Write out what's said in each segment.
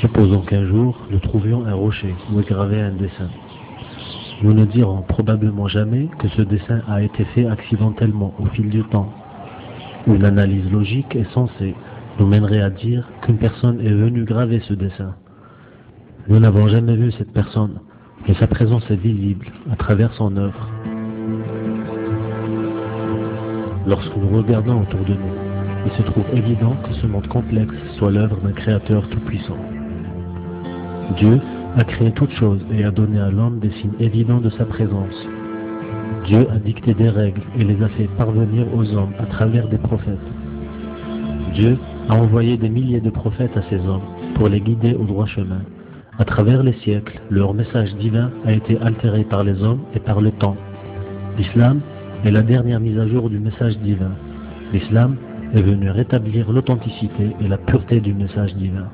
Supposons qu'un jour, nous trouvions un rocher où est gravé un dessin. Nous ne dirons probablement jamais que ce dessin a été fait accidentellement au fil du temps. Une analyse logique et sensée nous mènerait à dire qu'une personne est venue graver ce dessin. Nous n'avons jamais vu cette personne, mais sa présence est visible à travers son œuvre. Lorsque nous regardons autour de nous, il se trouve évident que ce monde complexe soit l'œuvre d'un créateur tout-puissant. Dieu a créé toutes choses et a donné à l'homme des signes évidents de sa présence. Dieu a dicté des règles et les a fait parvenir aux hommes à travers des prophètes. Dieu a envoyé des milliers de prophètes à ces hommes pour les guider au droit chemin. À travers les siècles, leur message divin a été altéré par les hommes et par le temps. L'islam est la dernière mise à jour du message divin. L'islam est venu rétablir l'authenticité et la pureté du message divin.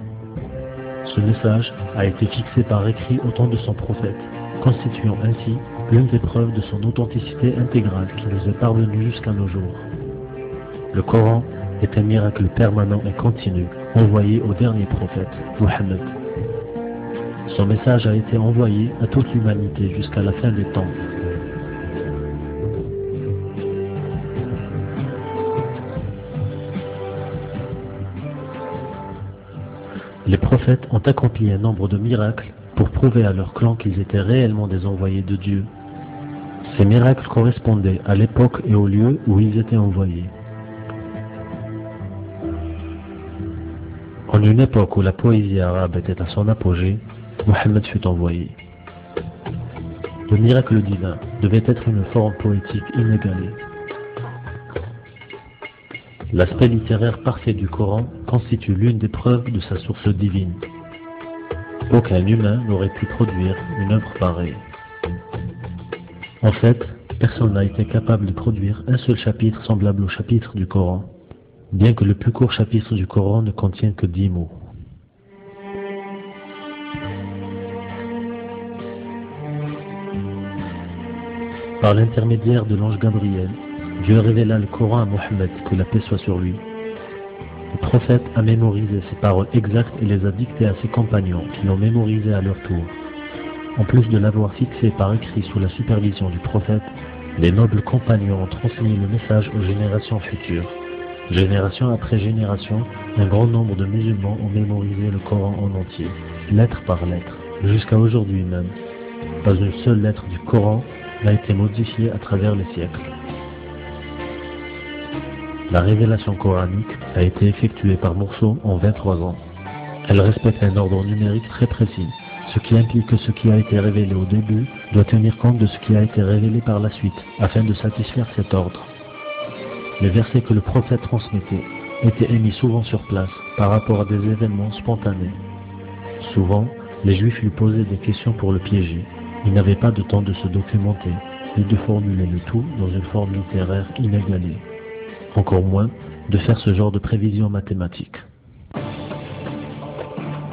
Ce message a été fixé par écrit au temps de son prophète, constituant ainsi l'une des preuves de son authenticité intégrale qui nous est parvenue jusqu'à nos jours. Le Coran est un miracle permanent et continu, envoyé au dernier prophète, Mohammed. Son message a été envoyé à toute l'humanité jusqu'à la fin des temps. Les prophètes ont accompli un nombre de miracles pour prouver à leur clan qu'ils étaient réellement des envoyés de Dieu. Ces miracles correspondaient à l'époque et au lieu où ils étaient envoyés. En une époque où la poésie arabe était à son apogée, Mohammed fut envoyé. Le miracle divin devait être une forme poétique inégalée. L'aspect littéraire parfait du Coran constitue l'une des preuves de sa source divine. Aucun humain n'aurait pu produire une œuvre pareille. En fait, personne n'a été capable de produire un seul chapitre semblable au chapitre du Coran, bien que le plus court chapitre du Coran ne contienne que 10 mots. Par l'intermédiaire de l'ange Gabriel, Dieu révéla le Coran à Mohammed, que la paix soit sur lui. Le prophète a mémorisé ces paroles exactes et les a dictées à ses compagnons, qui l'ont mémorisé à leur tour. En plus de l'avoir fixé par écrit sous la supervision du prophète, les nobles compagnons ont transmis le message aux générations futures. Génération après génération, un grand nombre de musulmans ont mémorisé le Coran en entier, lettre par lettre, jusqu'à aujourd'hui même. Pas une seule lettre du Coran n'a été modifiée à travers les siècles. La révélation coranique a été effectuée par morceaux en 23 ans. Elle respecte un ordre numérique très précis, ce qui implique que ce qui a été révélé au début doit tenir compte de ce qui a été révélé par la suite, afin de satisfaire cet ordre. Les versets que le prophète transmettait étaient émis souvent sur place par rapport à des événements spontanés. Souvent, les Juifs lui posaient des questions pour le piéger. Ils n'avaient pas de temps de se documenter, ni de formuler le tout dans une forme littéraire inégalée. Encore moins de faire ce genre de prévision mathématique.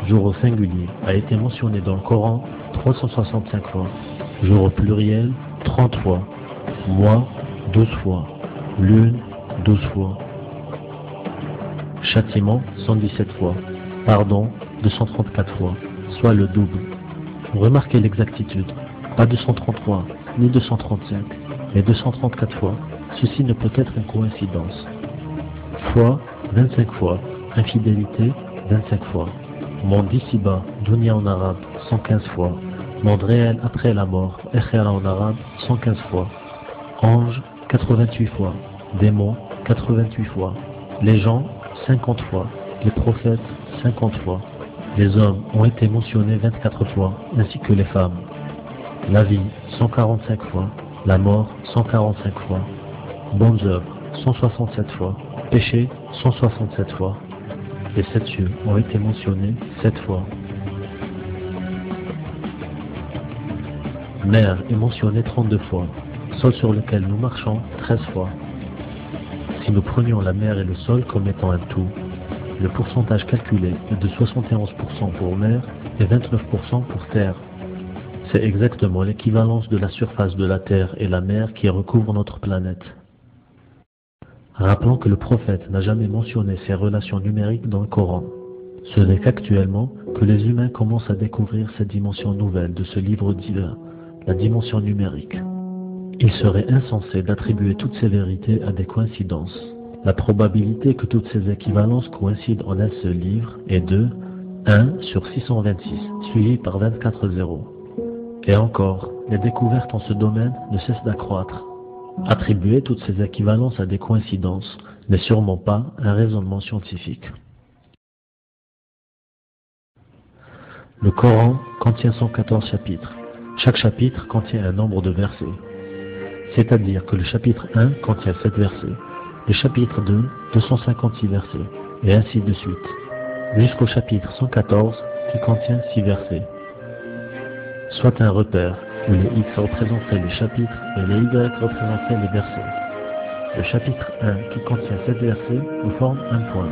Jour au singulier a été mentionné dans le Coran 365 fois, jour au pluriel 30 fois, mois 12 fois, lune 12 fois, châtiment 117 fois, pardon 234 fois, soit le double. Remarquez l'exactitude, pas 233 ni 235, mais 234 fois. Ceci ne peut être une coïncidence. Foi 25 fois, infidélité 25 fois, monde d'ici-bas, dunya en arabe 115 fois, monde réel après la mort, akhira en arabe 115 fois, ange 88 fois, démon 88 fois, les gens 50 fois, les prophètes 50 fois, les hommes ont été mentionnés 24 fois, ainsi que les femmes, la vie 145 fois, la mort 145 fois, bonnes œuvres 167 fois, péché 167 fois. Les 7 cieux ont été mentionnés 7 fois. Mer est mentionnée 32 fois, sol sur lequel nous marchons 13 fois. Si nous prenions la mer et le sol comme étant un tout, le pourcentage calculé est de 71% pour mer et 29% pour terre. C'est exactement l'équivalence de la surface de la terre et la mer qui recouvre notre planète. Rappelons que le prophète n'a jamais mentionné ces relations numériques dans le Coran. Ce n'est qu'actuellement que les humains commencent à découvrir cette dimension nouvelle de ce livre divin, la dimension numérique. Il serait insensé d'attribuer toutes ces vérités à des coïncidences. La probabilité que toutes ces équivalences coïncident en un seul livre est de 1 sur 626, suivi par 24 zéros. Et encore, les découvertes en ce domaine ne cessent d'accroître. Attribuer toutes ces équivalences à des coïncidences n'est sûrement pas un raisonnement scientifique. Le Coran contient 114 chapitres. Chaque chapitre contient un nombre de versets. C'est-à-dire que le chapitre 1 contient 7 versets, le chapitre 2, 256 versets, et ainsi de suite, jusqu'au chapitre 114 qui contient 6 versets. Soit un repère où les X représenteraient les chapitres et les Y représenteraient les versets. Le chapitre 1 qui contient 7 versets nous forme un point.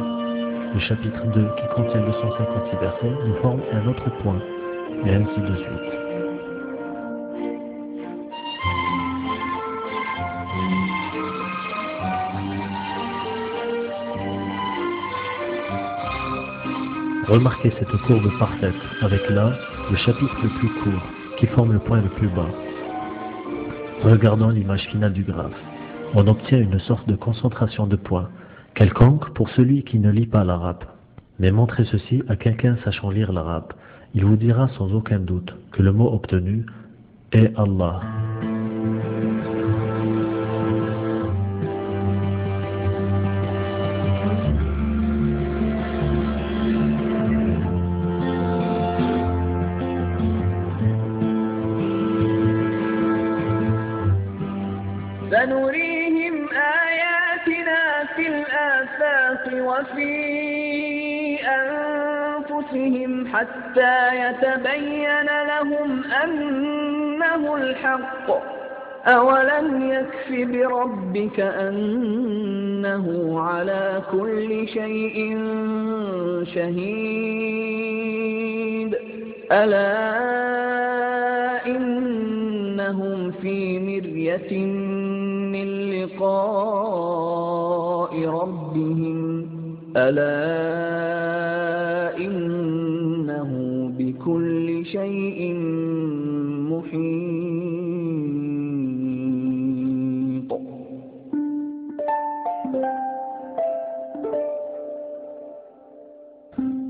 Le chapitre 2 qui contient 256 versets nous forme un autre point, et ainsi de suite. Remarquez cette courbe parfaite, avec là, le chapitre le plus court, qui forme le point le plus bas. Regardons l'image finale du graphe. On obtient une sorte de concentration de points, quelconque pour celui qui ne lit pas l'arabe. Mais montrez ceci à quelqu'un sachant lire l'arabe. Il vous dira sans aucun doute que le mot obtenu est Allah. سنريهم آياتنا في الآفاق وفي أنفسهم حتى يتبين لهم أنه الحق أولم يكف بربك أنه على كل شيء شهيد ألا إنهم في مرية من لقاء ربهم ألا إنه بكل شيء محيط.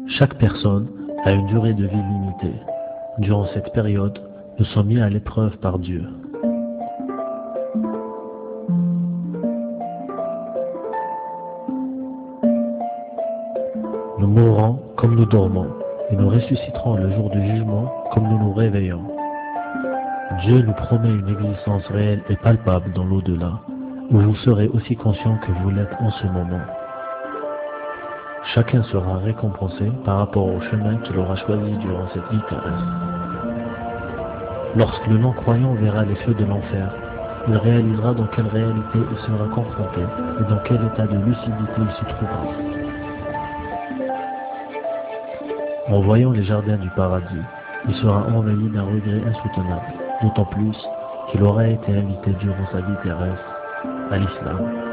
Chaque personne a une durée de vie limitée. Durant cette période, nous sommes mis à l'épreuve par Dieu. Nous mourrons comme nous dormons, et nous ressusciterons le jour du jugement comme nous nous réveillons. Dieu nous promet une existence réelle et palpable dans l'au-delà, où vous serez aussi conscient que vous l'êtes en ce moment. Chacun sera récompensé par rapport au chemin qu'il aura choisi durant cette vie terrestre. Lorsque le non-croyant verra les feux de l'enfer, il réalisera dans quelle réalité il sera confronté et dans quel état de lucidité il se trouvera. En voyant les jardins du paradis, il sera envahi d'un regret insoutenable, d'autant plus qu'il aura été invité durant sa vie terrestre à l'islam.